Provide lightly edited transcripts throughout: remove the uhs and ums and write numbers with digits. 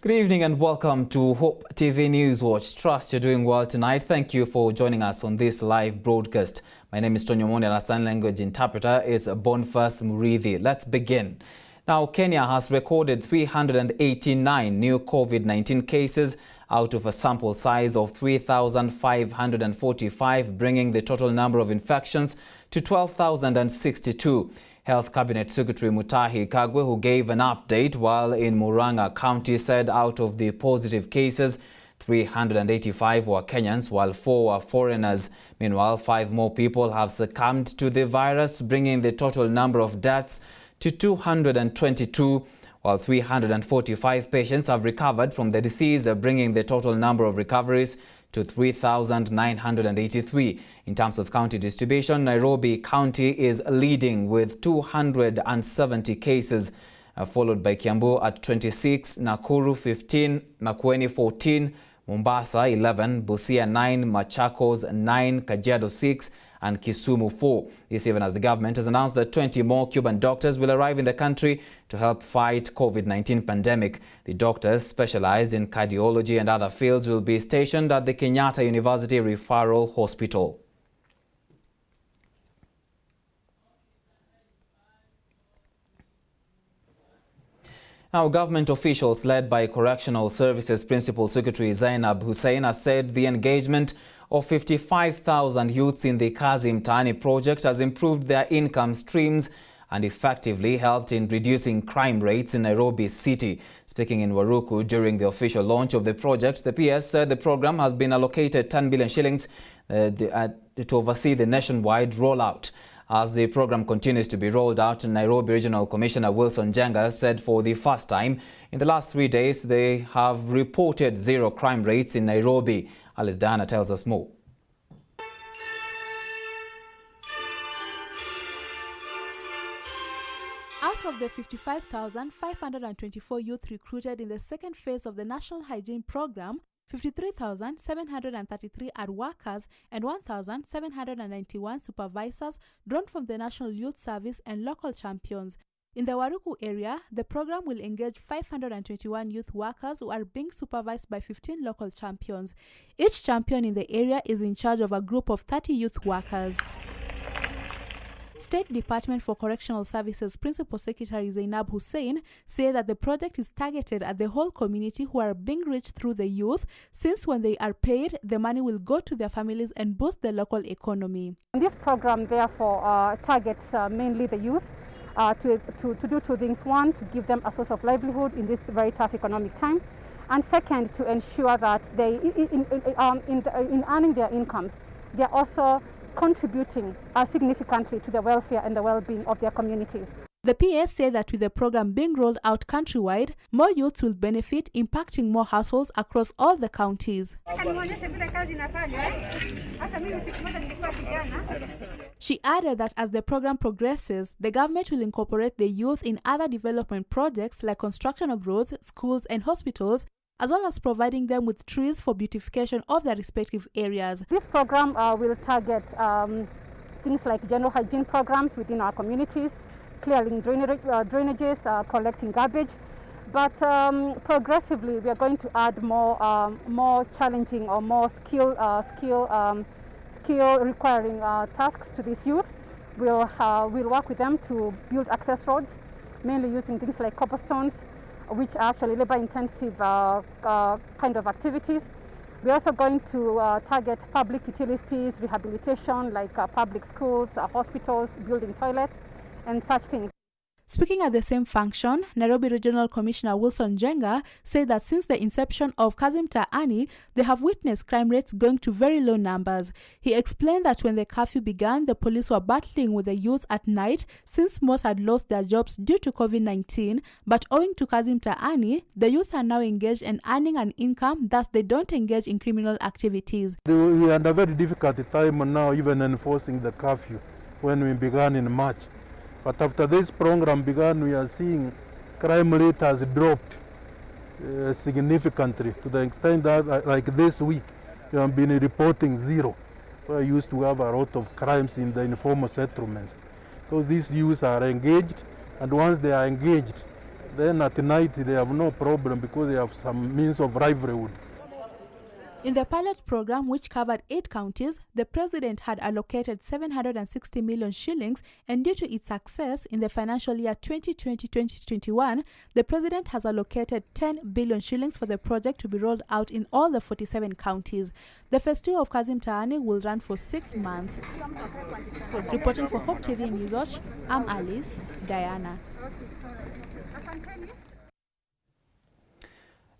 Good evening and welcome to Hope TV News Watch. Trust you're doing well tonight. Thank you for joining us on this live broadcast. My name is Tonyo Monde and our sign language interpreter is Boniface Murithi. Let's begin. Now, Kenya has recorded 389 new COVID-19 cases out of a sample size of 3,545, bringing the total number of infections to 12,062. Health Cabinet Secretary Mutahi Kagwe, who gave an update while in Murang'a County, said out of the positive cases, 385 were Kenyans, while 4 were foreigners. Meanwhile, 5 more people have succumbed to the virus, bringing the total number of deaths to 222, while 345 patients have recovered from the disease, bringing the total number of recoveries to 3,983. In terms of county distribution, Nairobi County is leading with 270 cases, followed by Kiambu at 26, Nakuru 15, Makueni 14, Mombasa 11, Busia 9, Machakos 9, Kajiado 6, and Kisumu 4. This even as the government has announced that 20 more Cuban doctors will arrive in the country to help fight COVID-19 pandemic. The doctors specialized in cardiology and other fields will be stationed at the Kenyatta University Referral Hospital. Now, government officials led by Correctional Services Principal Secretary Zainab Hussein has said the engagement of 55,000 youths in the Kazi Mtaani project has improved their income streams and effectively helped in reducing crime rates in Nairobi City. Speaking in Waruku during the official launch of the project, the PS said the program has been allocated 10 billion shillings to oversee the nationwide rollout. As the program continues to be rolled out, Nairobi Regional Commissioner Wilson Jenga said for the first time in the last 3 days they have reported zero crime rates in Nairobi. Alice Diana tells us more. Out of the 55,524 youth recruited in the second phase of the National Hygiene Program, 53,733 are workers and 1,791 supervisors drawn from the National Youth Service and local champions. In the Waruku area, the program will engage 521 youth workers who are being supervised by 15 local champions. Each champion in the area is in charge of a group of 30 youth workers. State Department for Correctional Services Principal Secretary Zainab Hussein said that the project is targeted at the whole community who are being reached through the youth, since when they are paid, the money will go to their families and boost the local economy. This program therefore targets mainly the youth to do 2 things. One, to give them a source of livelihood in this very tough economic time, and second, to ensure that they, in earning their incomes, they are also contributing significantly to the welfare and the well-being of their communities. The PS said that with the program being rolled out countrywide, more youths will benefit, impacting more households across all the counties. She added that as the program progresses, the government will incorporate the youth in other development projects like construction of roads, schools and hospitals, as well as providing them with trees for beautification of their respective areas. This program will target things like general hygiene programs within our communities, clearing drainages, collecting garbage. But progressively, we are going to add more challenging or more skill requiring tasks to this youth. We'll work with them to build access roads, mainly using things like cobblestones, which are actually labor-intensive kind of activities. We're also going to target public utilities, rehabilitation, like public schools, hospitals, building toilets, and such things. Speaking at the same function, Nairobi Regional Commissioner Wilson Jenga said that since the inception of Kazi Mtaani, they have witnessed crime rates going to very low numbers. He explained that when the curfew began, the police were battling with the youths at night since most had lost their jobs due to COVID-19, but owing to Kazi Mtaani, the youths are now engaged and earning an income, thus they don't engage in criminal activities. We had a very difficult time now even enforcing the curfew when we began in March. But after this program began, we are seeing crime rate has dropped significantly, to the extent that like this week, we have been reporting 0. We used to have a lot of crimes in the informal settlements. Because these youths are engaged, and once they are engaged, Then at night they have no problem because they have some means of livelihood. In the pilot program, which covered 8 counties, the president had allocated 760 million shillings, and due to its success in the financial year 2020-2021, the president has allocated 10 billion shillings for the project to be rolled out in all the 47 counties. The phase 2 of Kazi Mtaani will run for 6 months. Reporting for Hope TV News Watch, I'm Alice Diana.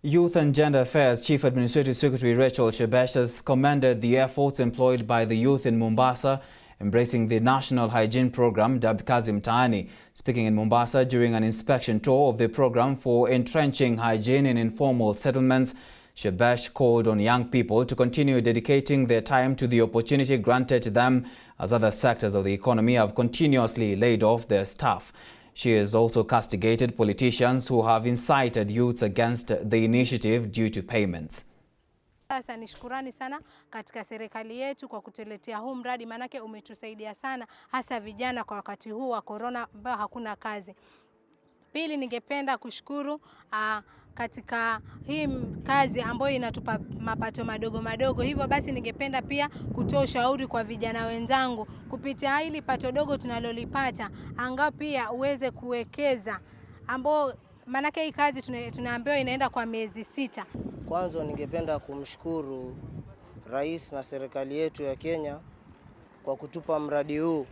Youth and Gender Affairs Chief Administrative Secretary Rachel Shebesh has commended the efforts employed by the youth in Mombasa, embracing the National Hygiene Program dubbed Kazi Mtaani. Speaking in Mombasa during an inspection tour of the program for entrenching hygiene in informal settlements, Shebesh called on young people to continue dedicating their time to the opportunity granted to them as other sectors of the economy have continuously laid off their staff. She has also castigated politicians who have incited youths against the initiative due to payments. Sasa ni shukrani sana katika serikali yetu kwa kutuletea huu mradi, manake umetusaidia sana hasa vijana kwa wakati huu wa corona ambao hakuna kazi. Pili, ningependa kushukuru katika hii kazi ambayo inatupa mapato madogo madogo. Hivyo basi ningependa pia kutoa ushauri kwa vijana wenzangu kupitia hili pato dogo tunalolipata, angalau pia uweze kuwekeza, ambao manake hii kazi tunaambiwa inaenda kwa miezi 6. Kwanza ningependa kumshukuru Rais na serikali yetu ya Kenya kwa kutupa mradi huu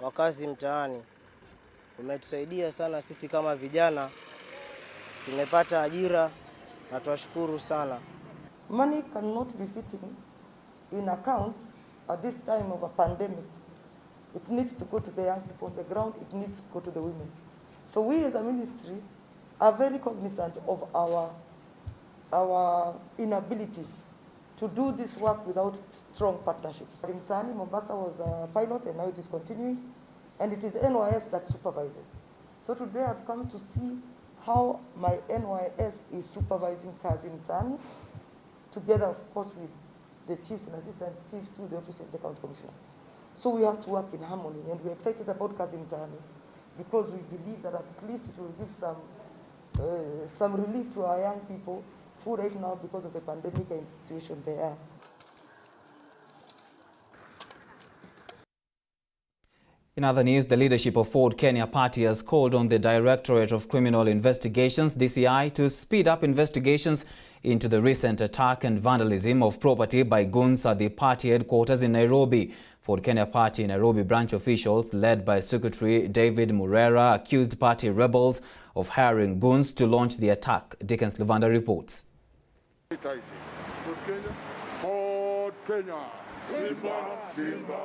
wa Kazi Mtaani. Umetusaidia sana sisi kama vijana, tumepata ajira na tunashukuru sana. Money cannot be sitting in accounts at this time of a pandemic. It needs to go to the young people on the ground, it needs to go to the women. So we as a ministry are very cognizant of our inability to do this work without strong partnerships. Kazi Mtaani, Mombasa was a pilot and now it is continuing, and it is NYS that supervises. So today I've come to see how my NYS is supervising Kazi Mtaani, together of course with the chiefs and assistant chiefs through the office of the county commissioner. So we have to work in harmony, and we're excited about Kazi Mtaani because we believe that at least it will give some relief to our young people who right now, because of the pandemic and situation they are. In other news, the leadership of Ford Kenya Party has called on the Directorate of Criminal Investigations, DCI, to speed up investigations into the recent attack and vandalism of property by goons at the party headquarters in Nairobi. Ford Kenya Party Nairobi branch officials, led by Secretary David Murera, accused party rebels of hiring goons to launch the attack. Dickens Luvanda reports. Ford Kenya. Simba, Simba.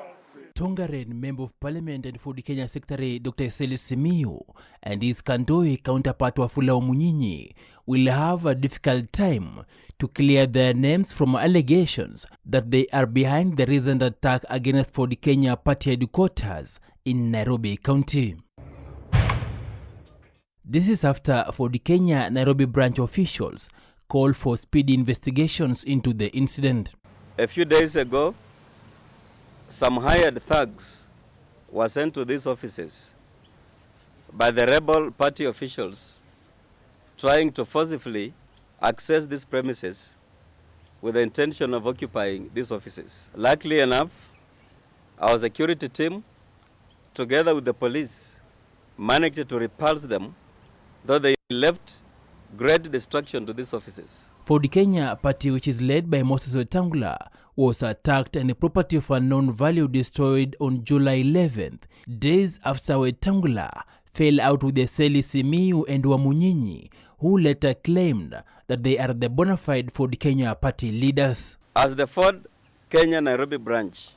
Tongaren, Member of Parliament and Ford Kenya Secretary Dr. Eseli Simiyu and his Kandoi counterpart Wafula Omunyinyi will have a difficult time to clear their names from allegations that they are behind the recent attack against Ford Kenya Party headquarters in Nairobi County. This is after Ford Kenya Nairobi branch officials called for speedy investigations into the incident. A few days ago, some hired thugs were sent to these offices by the rebel party officials trying to forcibly access these premises with the intention of occupying these offices. Luckily enough, our security team, together with the police, managed to repulse them, though they left great destruction to these offices. Ford Kenya Party, which is led by Moses Wetangula, was attacked and a property of unknown value destroyed on July 11th, days after Wetangula fell out with Eseli Simiyu and Wamunyinyi, who later claimed that they are the bona fide Ford Kenya Party leaders. As the Ford Kenya Nairobi branch,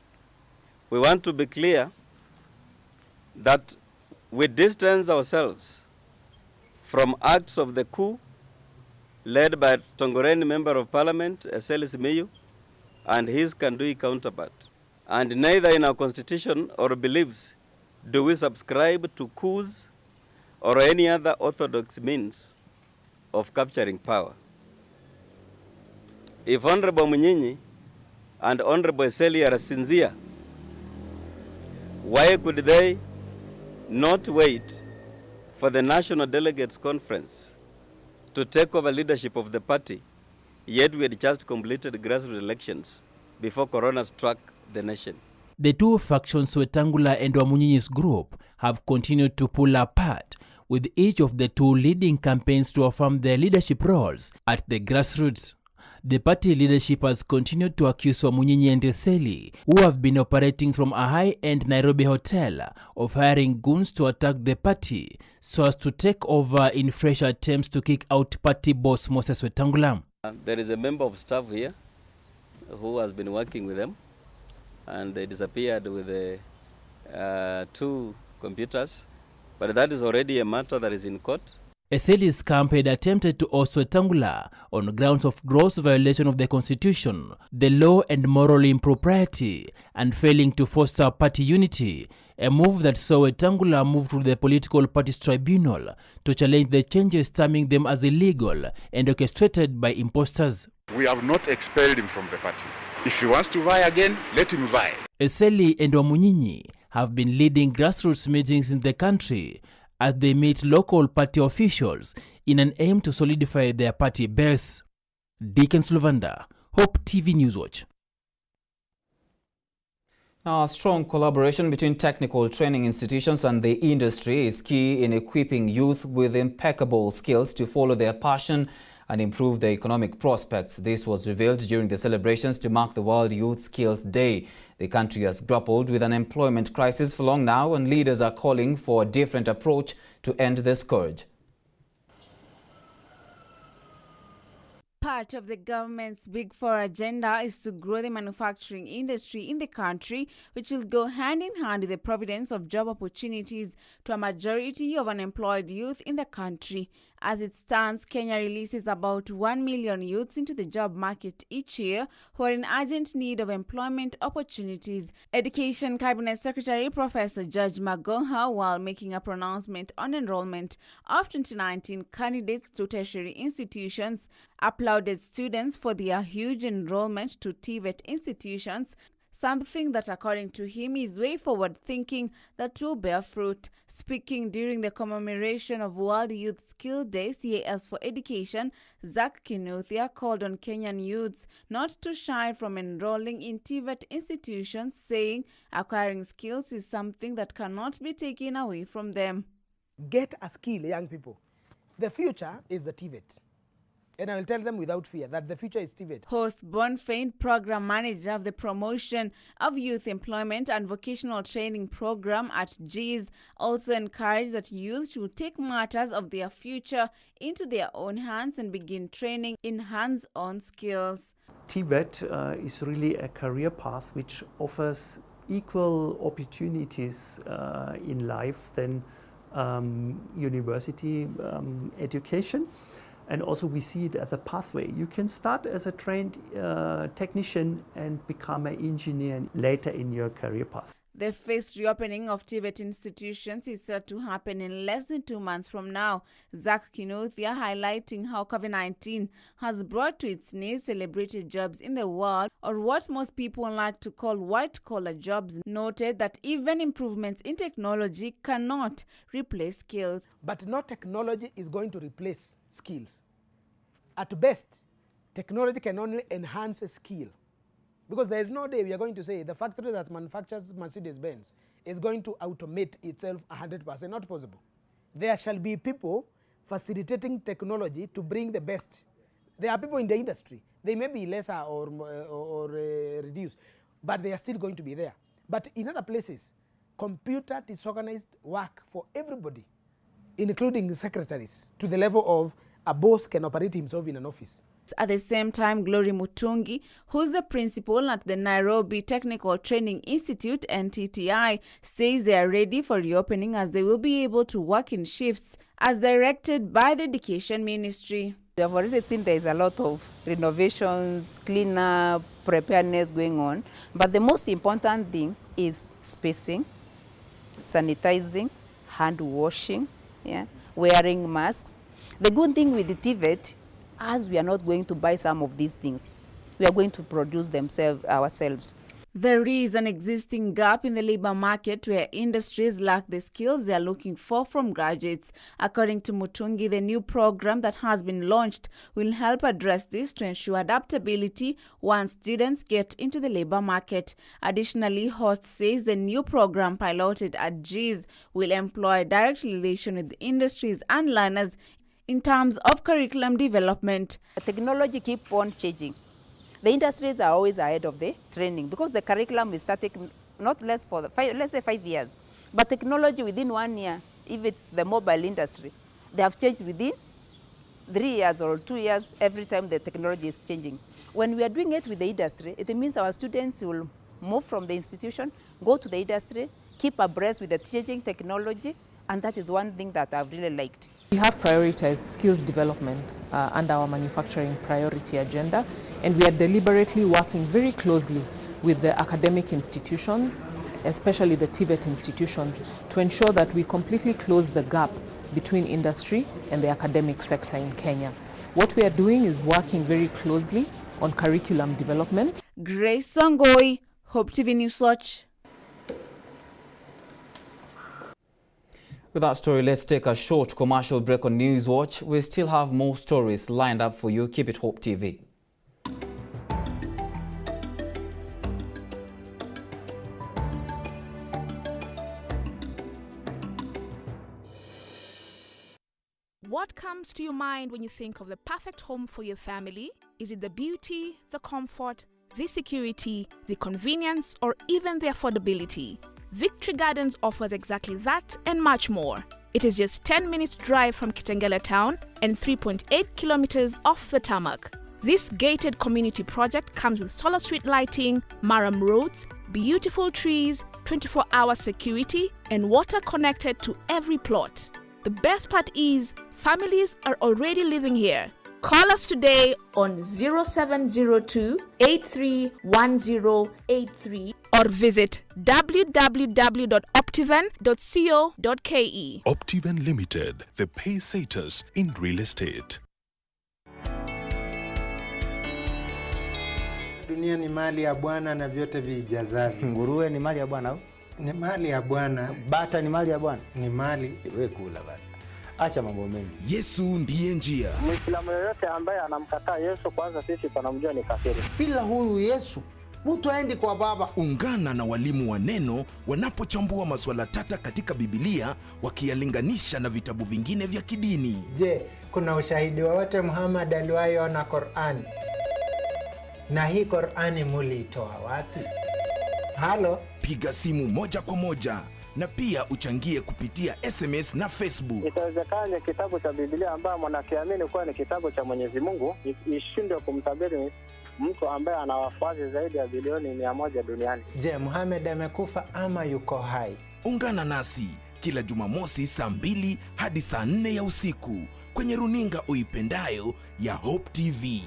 we want to be clear that we distance ourselves from acts of the coup led by Tongoreni Member of Parliament, Eseli Simiyu, and his Kandui counterpart. And neither in our constitution or beliefs do we subscribe to coups or any other orthodox means of capturing power. If Honorable Munyinyi and Honorable Eseli are sincere, why could they not wait for the National Delegates Conference to take over leadership of the party, yet we had just completed grassroots elections before Corona struck the nation. The two factions, Wetangula and Wamunyinyi's group, have continued to pull apart, with each of the two leading campaigns to affirm their leadership roles at the grassroots. The party leadership has continued to accuse Wamunyinyi and Eseli, who have been operating from a high-end Nairobi hotel, of hiring goons to attack the party so as to take over in fresh attempts to kick out party boss Moses Wetangula. There is a member of staff here who has been working with them, and they disappeared with the 2 computers, but that is already a matter that is in court. Eseli's camp had attempted to oust Wetangula on grounds of gross violation of the constitution, the law and moral impropriety, and failing to foster party unity, a move that saw Wetangula move to the Political Parties Tribunal to challenge the changes, terming them as illegal and orchestrated by imposters. We have not expelled him from the party. If he wants to vie again, let him vie. Eseli and Wamunyinyi have been leading grassroots meetings in the country as they meet local party officials in an aim to solidify their party base. Dickens Luvanda, Hope TV Newswatch. Now, strong collaboration between technical training institutions and the industry is key in equipping youth with impeccable skills to follow their passion and improve their economic prospects. This was revealed during the celebrations to mark the World Youth Skills Day. The country has grappled with an employment crisis for long now, and leaders are calling for a different approach to end the scourge. Part of the government's Big Four agenda is to grow the manufacturing industry in the country, which will go hand in hand with the providence of job opportunities to a majority of unemployed youth in the country. As it stands, Kenya releases about 1 million youths into the job market each year who are in urgent need of employment opportunities. Education Cabinet Secretary Professor George Magoha, while making a pronouncement on enrollment of 2019 candidates to tertiary institutions, applauded students for their huge enrollment to TVET institutions, something that, according to him, is way forward thinking that will bear fruit. Speaking during the commemoration of World Youth Skill Day, CAS for Education, Zach Kinuthia called on Kenyan youths not to shy from enrolling in TVET institutions, saying acquiring skills is something that cannot be taken away from them. Get a skill, young people. The future is the TVET. And I will tell them without fear that the future is TVET. Host Bonfain, Program Manager of the Promotion of Youth Employment and Vocational Training Program at GIS, also encouraged that youth should take matters of their future into their own hands and begin training in hands-on skills. TVET is really a career path which offers equal opportunities in life than university education. And also we see it as a pathway. You can start as a trained technician and become an engineer later in your career path. The phased reopening of TVET institutions is set to happen in less than 2 months from now. Zach Kinuthia, highlighting how COVID-19 has brought to its knees celebrated jobs in the world, or what most people like to call white-collar jobs, noted that even improvements in technology cannot replace skills. But no technology is going to replace skills. At best, technology can only enhance a skill. Because there is no day we are going to say the factory that manufactures Mercedes-Benz is going to automate itself 100%. Not possible. There shall be people facilitating technology to bring the best. There are people in the industry. They may be lesser or reduced, but they are still going to be there. But in other places, computer disorganized work for everybody, including secretaries, to the level of a boss can operate himself in an office. At the same time, Glory Mutungi, who's the principal at the Nairobi Technical Training Institute, NTTI, says they are ready for reopening as they will be able to work in shifts as directed by the Education Ministry. We have already seen there is a lot of renovations, cleanup, preparedness going on, but the most important thing is spacing, sanitizing, hand washing, wearing masks. The good thing with the TVET, as we are not going to buy some of these things, we are going to produce them ourselves. There is an existing gap in the labor market where industries lack the skills they are looking for from graduates. According to Mutungi, the new program that has been launched will help address this to ensure adaptability once students get into the labor market. Additionally, Host says the new program piloted at GIS will employ direct relation with industries and learners in terms of curriculum development. The technology keep on changing. The industries are always ahead of the training because the curriculum is static, not less for the let's say 5 years. But technology within 1 year, if it's the mobile industry, they have changed within 3 years or 2 years every time the technology is changing. When we are doing it with the industry, it means our students will move from the institution, go to the industry, keep abreast with the changing technology, and that is one thing that I've really liked. We have prioritized skills development under our manufacturing priority agenda, and we are deliberately working very closely with the academic institutions, especially the TVET institutions, to ensure that we completely close the gap between industry and the academic sector in Kenya. What we are doing is working very closely on curriculum development. Grace Songoi, Hope TV News Watch. With that story, let's take a short commercial break on News Watch. We still have more stories lined up for you. Keep it Hope TV. What comes to your mind when you think of the perfect home for your family? Is it the beauty, the comfort, the security, the convenience, or even the affordability? Victory Gardens offers exactly that and much more. It is just 10 minutes drive from Kitengela town and 3.8 kilometers off the tarmac. This gated community project comes with solar street lighting, maram roads, beautiful trees, 24-hour security, and water connected to every plot. The best part is, families are already living here. Call us today on 0702 831083 or visit www.optiven.co.ke. Optiven Limited, the pacesetters in real estate. Dunia ni mali ya Bwana na vyote vijazavyo. Nguruwe ni mali ya Bwana? Ni mali ya Bwana. Bata ni mali ya Bwana? Ni mali. Wewe kula basi. Acha mambo mengi. Yesu ndiye njia. Muislamu yoyote ambaye anamkataa Yesu, kwanza sisi tunamjua ni kafiri. Bila huyu Yesu, mtu aendi kwa Baba. Ungana na walimu wa neno wanapochambua masuala tata katika Biblia, wakiyalinganisha na vitabu vingine vya kidini. Je, kuna ushahidi wowote Muhammad aliwahi ona Qur'an? Na hii Qur'ani muliitoa wapi? Halo? Piga simu moja kwa moja na pia uchangie kupitia SMS na Facebook. Itawezekana kitabu cha Biblia ambaye mwanakiamini kuwa ni kitabu cha Mwenyezi Mungu ishindwe kumtabiri mtu ambaye ana wafuasi zaidi ya bilioni 100 duniani. Je, Muhammad amekufa ama yuko hai? Ungana nasi kila Jumamosi saa 2 hadi saa 4 ya usiku kwenye runinga uipendayo ya Hope TV.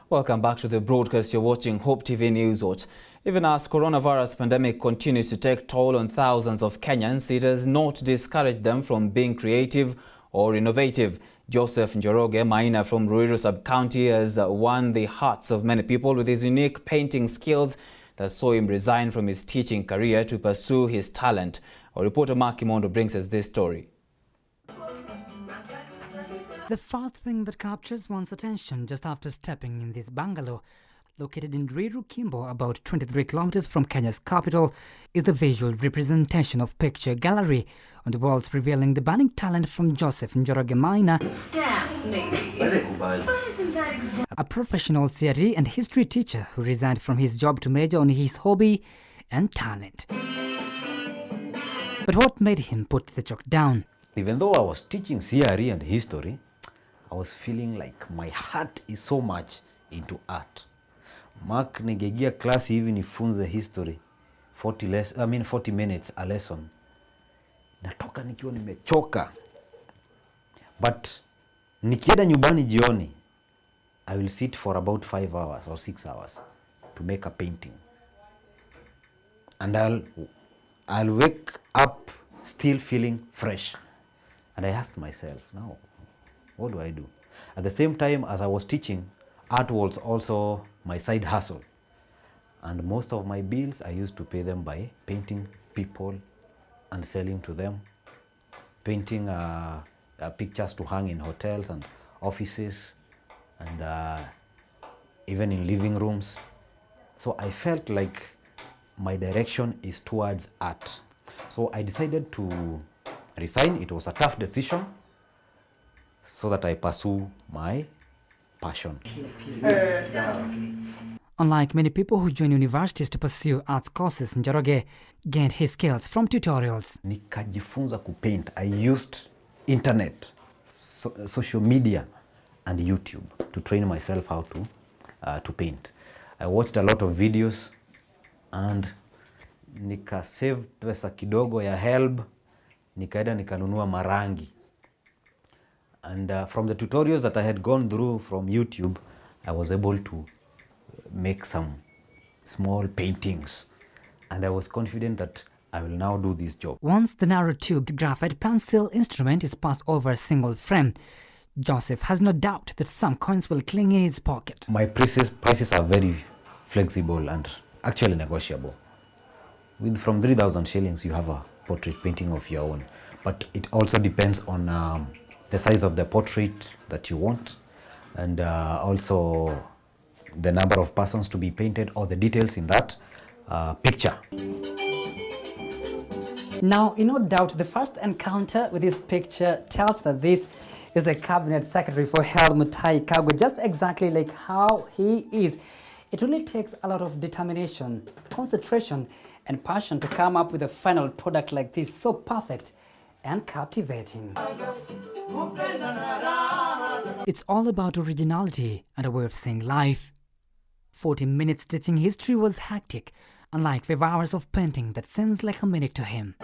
Welcome back to the broadcast. You're watching Hope TV News Watch. Even as coronavirus pandemic continues to take toll on thousands of Kenyans, it has not discouraged them from being creative or innovative. Joseph Njoroge Maina from Ruiru Sub-County has won the hearts of many people with his unique painting skills that saw him resign from his teaching career to pursue his talent. Our reporter Mark Kimondo brings us this story. The first thing that captures one's attention just after stepping in this bungalow, located in Ruiru Kimbo, about 23 kilometers from Kenya's capital, is the visual representation of picture gallery on the walls revealing the burning talent from Joseph Njoroge Maina, a professional CRE and history teacher who resigned from his job to major on his hobby and talent. But what made him put the chalk down? Even though I was teaching CRE and history, I was feeling like my heart is so much into art. Mark ningegia class hivi nifunze history 40 minutes a lesson. Natoka nikiwa nimechoka. But nikienda nyumbani jioni, I will sit for about 5 hours or 6 hours to make a painting. and I'll wake up still feeling fresh. And I asked myself, now, what do I do? At the same time as I was teaching, art was also my side hustle. And most of my bills, I used to pay them by painting people and selling to them, painting pictures to hang in hotels and offices, and even in living rooms. So I felt like my direction is towards art. So I decided to resign. It was a tough decision so that I pursue my passion. Unlike many people who join universities to pursue arts courses, Njoroge gained his skills from tutorials. Nikajifunza kupaint. I used internet, social media, and YouTube to train myself how to paint. I watched a lot of videos and nika save pesa kidogo ya HELB, nikaenda nikanunua marangi. And from the tutorials that I had gone through from YouTube, I was able to make some small paintings. And I was confident that I will now do this job. Once the narrow-tubed graphite pencil instrument is passed over a single frame, Joseph has no doubt that some coins will cling in his pocket. My prices are very flexible and actually negotiable. With from 3,000 shillings, you have a portrait painting of your own. But it also depends on the size of the portrait that you want, and also the number of persons to be painted or the details in that picture. Now, no doubt, the first encounter with this picture tells that this is the Cabinet Secretary for Health, Mutahi Kagwe, just exactly like how he is. It really takes a lot of determination, concentration, and passion to come up with a final product like this, so perfect and captivating. It's all about originality and a way of seeing life. 40 minutes teaching history was hectic, unlike 5 hours of painting that seems like a minute to him.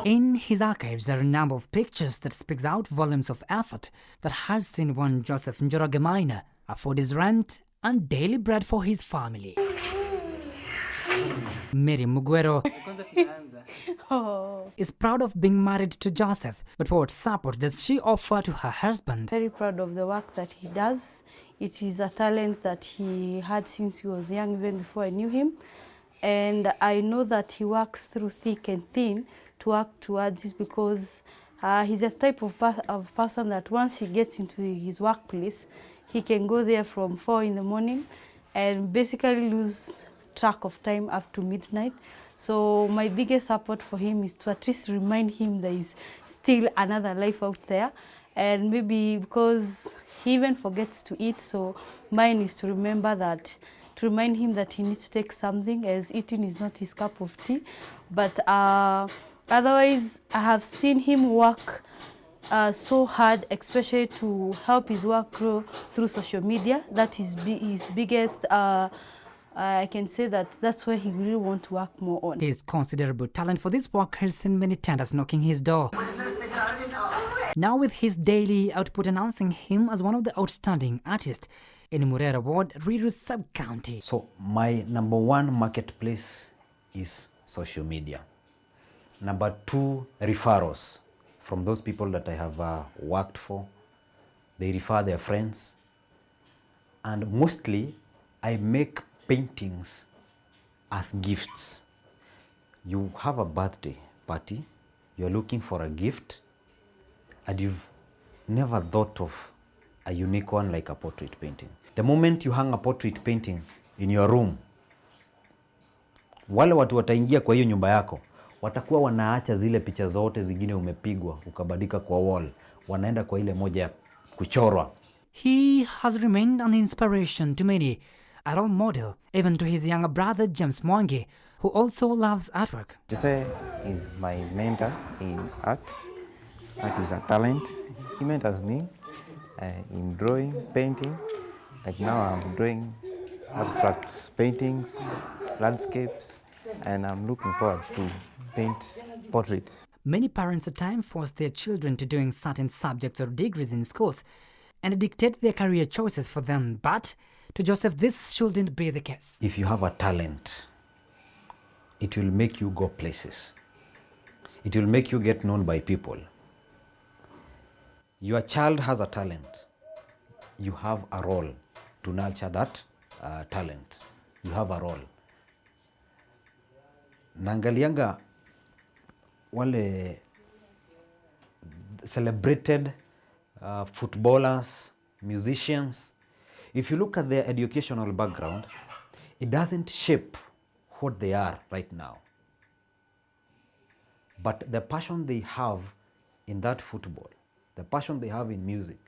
In his archives are a number of pictures that speaks out volumes of effort that has seen one Joseph Njoroge Maina afford his rent and daily bread for his family. Mary Muguero is proud of being married to Joseph, but what support does she offer to her husband? Very proud of the work that he does. It is a talent that he had since he was young, even before I knew him. And I know that he works through thick and thin to work towards this, because he's a type of person that once he gets into his workplace, he can go there from 4 in the morning and basically lose track of time up to midnight. So my biggest support for him is to at least remind him there is still another life out there. And maybe because he even forgets to eat, so mine is to remember that, to remind him that he needs to take something, as eating is not his cup of tea. But otherwise, I have seen him work so hard, especially to help his work grow through social media. That is his biggest, I can say that that's where he really wants to work more on. His considerable talent for this work has seen many tenders knocking his door. Now with his daily output announcing him as one of the outstanding artists in Murera Ward, Ruiru Sub-County. So my number 1 marketplace is social media. Number 2, referrals from those people that I have worked for. They refer their friends. And mostly, I make paintings as gifts. You have a birthday party, you're looking for a gift, and you've never thought of a unique one like a portrait painting. The moment you hang a portrait painting in your room, wale watu wataingia kwa hiyo nyumba yako, watakuwa wanaacha zile picha zote zingine umepigwa ukabadika kwa wall, wanaenda kwa ile moja ya kuchorwa. He has remained an inspiration to many, a role model even to his younger brother James Mwangi, who also loves artwork. Jose is my mentor in art. Art is a talent. He mentors me in drawing, painting. Like now I'm drawing abstract paintings, landscapes, and I'm looking forward to paint portraits. Many parents at times force their children to doing certain subjects or degrees in schools and dictate their career choices for them, but to Joseph this shouldn't be the case. If you have a talent, it will make you go places. It will make you get known by people. Your child has a talent. You have a role to nurture that talent. You have a role. Naangalianga wale celebrated footballers, musicians. If you look at their educational background, it doesn't shape what they are right now. But the passion they have in that football, the passion they have in music,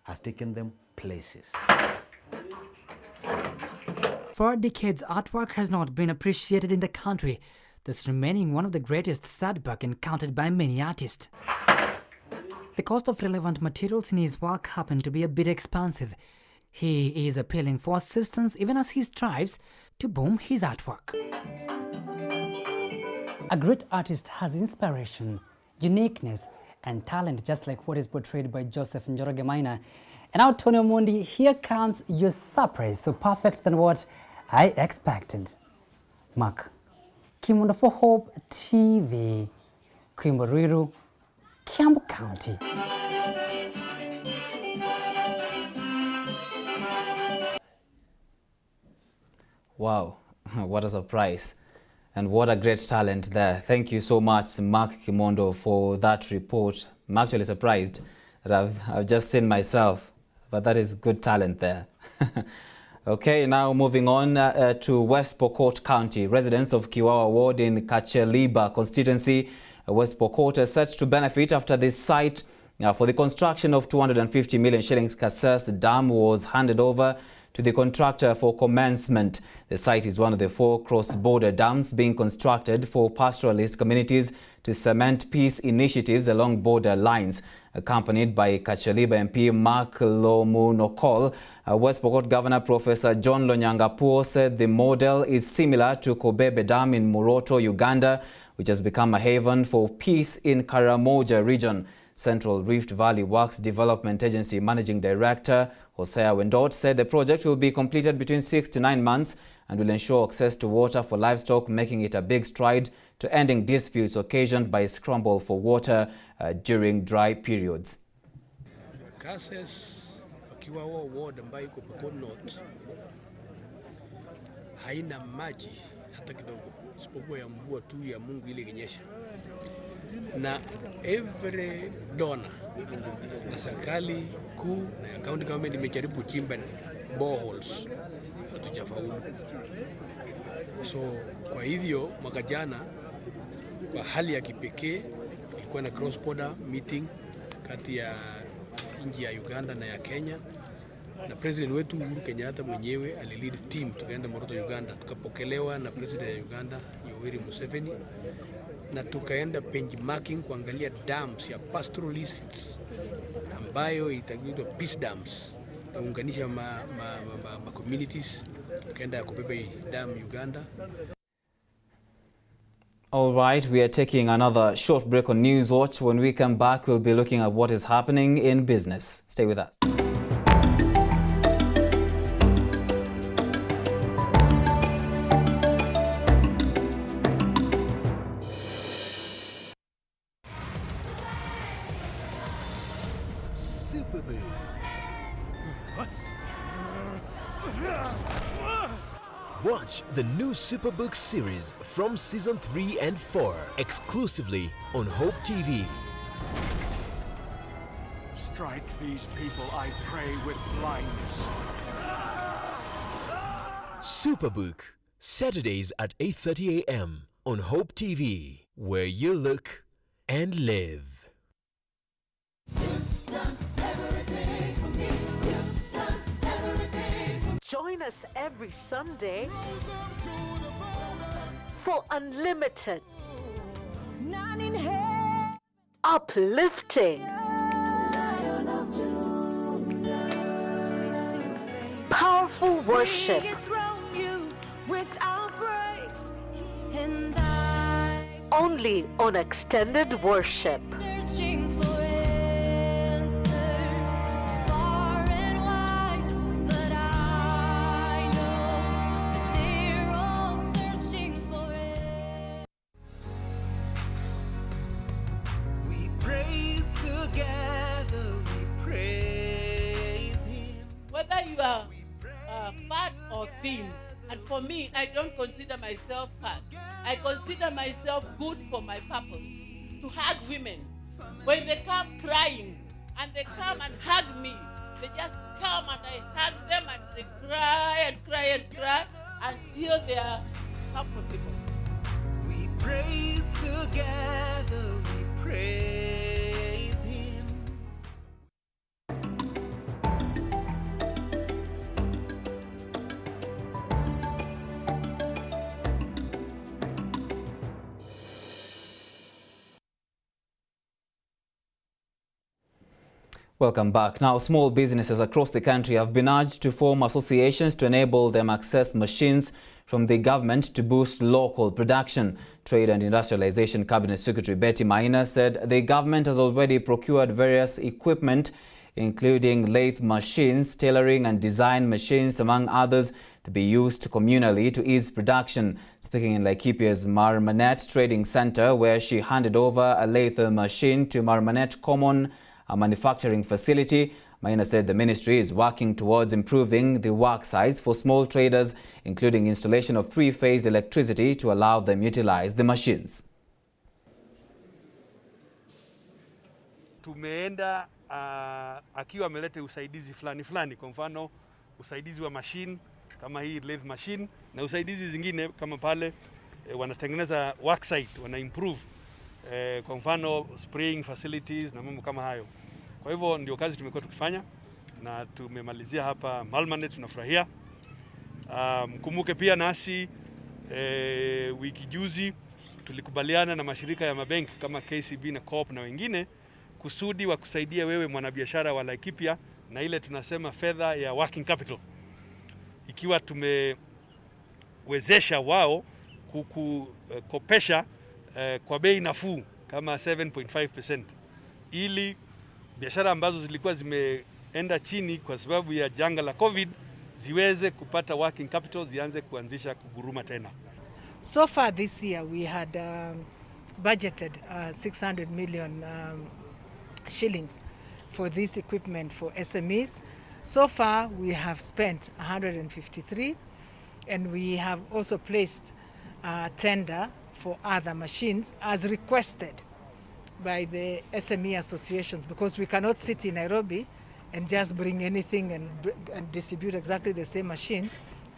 has taken them places. For decades, artwork has not been appreciated in the country, thus remaining one of the greatest setbacks encountered by many artists. The cost of relevant materials in his work happened to be a bit expensive. He is appealing for assistance even as he strives to boom his artwork. A great artist has inspiration, uniqueness, and talent, just like what is portrayed by Joseph Njoroge Maina. And now, Tony Omondi, here comes your surprise, so perfect than what I expected. Mark Kimondo for Hope TV, Kwimbo, Kiambu County. Wow, what a surprise. And what a great talent there. Thank you so much, Mark Kimondo, for that report. I'm actually surprised that I've just seen myself, but that is good talent there. Okay, now moving on to West Pokot County. Residents of Kiwawa Ward in Kacheliba constituency, West Pokot, are set to benefit after this site for the construction of 250 million shillings Kasese Dam was handed over to the contractor for commencement. The site is one of the 4 cross-border dams being constructed for pastoralist communities to cement peace initiatives along border lines. Accompanied by Kacheliba MP Mark Lomunokol, West Pokot Governor Professor John Lonyangapuo said the model is similar to Kobebe Dam in Moroto, Uganda, which has become a haven for peace in Karamoja region. Central Rift Valley Works Development Agency Managing Director Hosea Wendot said the project will be completed between 6 to 9 months and will ensure access to water for livestock, making it a big stride to ending disputes occasioned by scramble for water during dry periods. Kasese Kiwawa Ward ambayo iko Pokot North haina maji hata kidogo, isipokuwa ya mvua tu ya Mungu ile ikinyesha. Na every donor na serikali kuu na county government imejaribu kuchimba boreholes, hatujafaulu. So kwa hivyo mwaka jana kwa hali ya kipekee ilikuwa na cross border meeting kati ya nchi ya Uganda na ya Kenya, na president wetu Uhuru Kenyatta mwenyewe alilead team tukaenda Moroto, Uganda, tukapokelewa na president ya Uganda Yoweri Museveni, na tukaenda benchmarking kuangalia dams ya pastoralists ambayo itaitwa peace dams, taunganisha ma communities. Tukaenda Kobebe Dam Uganda. All right, we are taking another short break on News Watch. When we come back, we'll be looking at what is happening in business. Stay with us. Watch the new Superbook series from season 3 and 4 exclusively on Hope TV. Strike these people, I pray, with blindness. Superbook, Saturdays at 8:30 a.m. on Hope TV, where you look and live. Join us every Sunday for unlimited, uplifting, powerful worship, only on Extended Worship. fat or thin. And for me, I don't consider myself fat. I consider myself good for my purpose, to hug women. When they come crying and they come and hug me, they just come and I hug them and they cry and cry and cry until they are comfortable. We praise together, we praise Him. Welcome back. Now, small businesses across the country have been urged to form associations to enable them access machines from the government to boost local production. Trade and Industrialization Cabinet Secretary Betty Maina said the government has already procured various equipment, including lathe machines, tailoring and design machines, among others, to be used communally to ease production. Speaking in Laikipia's Marmanet Trading Center, where she handed over a lathe machine to Marmanet Common manufacturing facility, Maina said the ministry is working towards improving the work sites for small traders, including installation of three-phase electricity to allow them utilize the machines. Tumeenda akiwa ameleta usaidizi fulani, kwa mfano usaidizi wa machine kama hii lathe machine na usaidizi zingine kama pale wanatengeneza work site, wana improve kwa mfano spraying facilities na mambo kama hayo. Kwa hivyo ndio kazi tumekuwa tukifanya na tumemalizia hapa Marmanet, tunafurahia. Mkumbuke pia nasi wiki juzi tulikubaliana na mashirika ya mabenki kama KCB na Coop na wengine kusudi wa kusaidia wewe mwanabiashara wa Laikipia na ile tunasema fedha ya working capital, ikiwa tumewezesha wao kukopesha kwa bei nafuu kama 7.5%, ili biashara ambazo zilikuwa zimeenda chini kwa sababu ya janga la COVID ziweze kupata working capital, zianze kuanzisha kuguruma tena. So far this year we had budgeted 600 million shillings for this equipment for SMEs. So far we have spent 153, and we have also placed a tender for other machines as requested by the SME associations, because we cannot sit in Nairobi and just bring anything and distribute exactly the same machine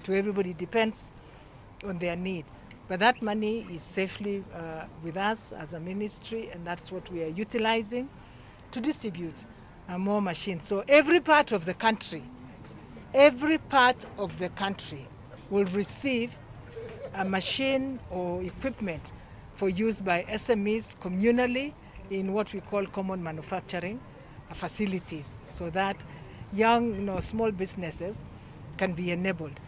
to everybody. It depends on their need. But that money is safely with us as a ministry, and that's what we are utilizing to distribute more machines. So every part of the country will receive a machine or equipment for use by SMEs communally in what we call common manufacturing facilities, so that young, small businesses can be enabled.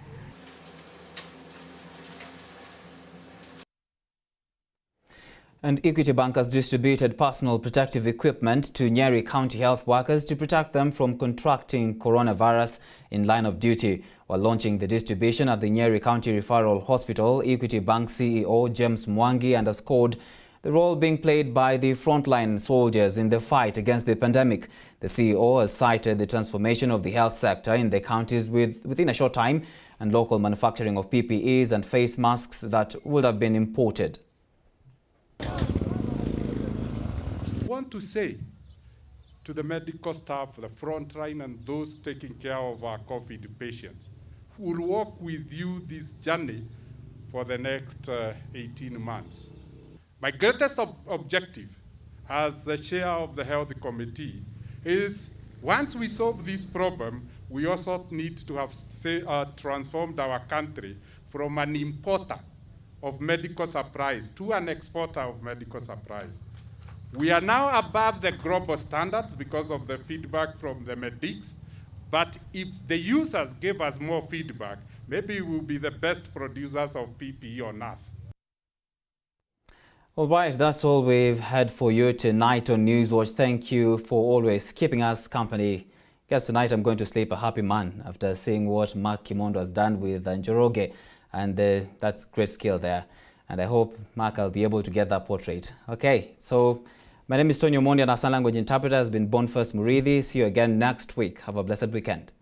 And Equity Bank has distributed personal protective equipment to Nyeri County health workers to protect them from contracting coronavirus in line of duty. While launching the distribution at the Nyeri County Referral Hospital, Equity Bank CEO James Mwangi underscored the role being played by the frontline soldiers in the fight against the pandemic. The CEO has cited the transformation of the health sector in the counties within a short time and local manufacturing of PPEs and face masks that would have been imported. I want to say to the medical staff, the front line, and those taking care of our COVID patients, who will walk with you this journey for the next 18 months. My greatest objective as the chair of the health committee is, once we solve this problem, we also need to have transformed our country from an importer of medical supplies to an exporter of medical supplies. We are now above the global standards because of the feedback from the medics, but if the users give us more feedback, maybe we'll be the best producers of PPE on earth. All right, that's all we've had for you tonight on Newswatch. Thank you for always keeping us company. Guess tonight I'm going to sleep a happy man after seeing what Mark Kimondo has done with Njoroge. And that's great skill there. And I hope, Mark, I'll be able to get that portrait. Okay, so my name is Tony Omondi, and our sign language interpreter has been Boniface Murithi. See you again next week. Have a blessed weekend.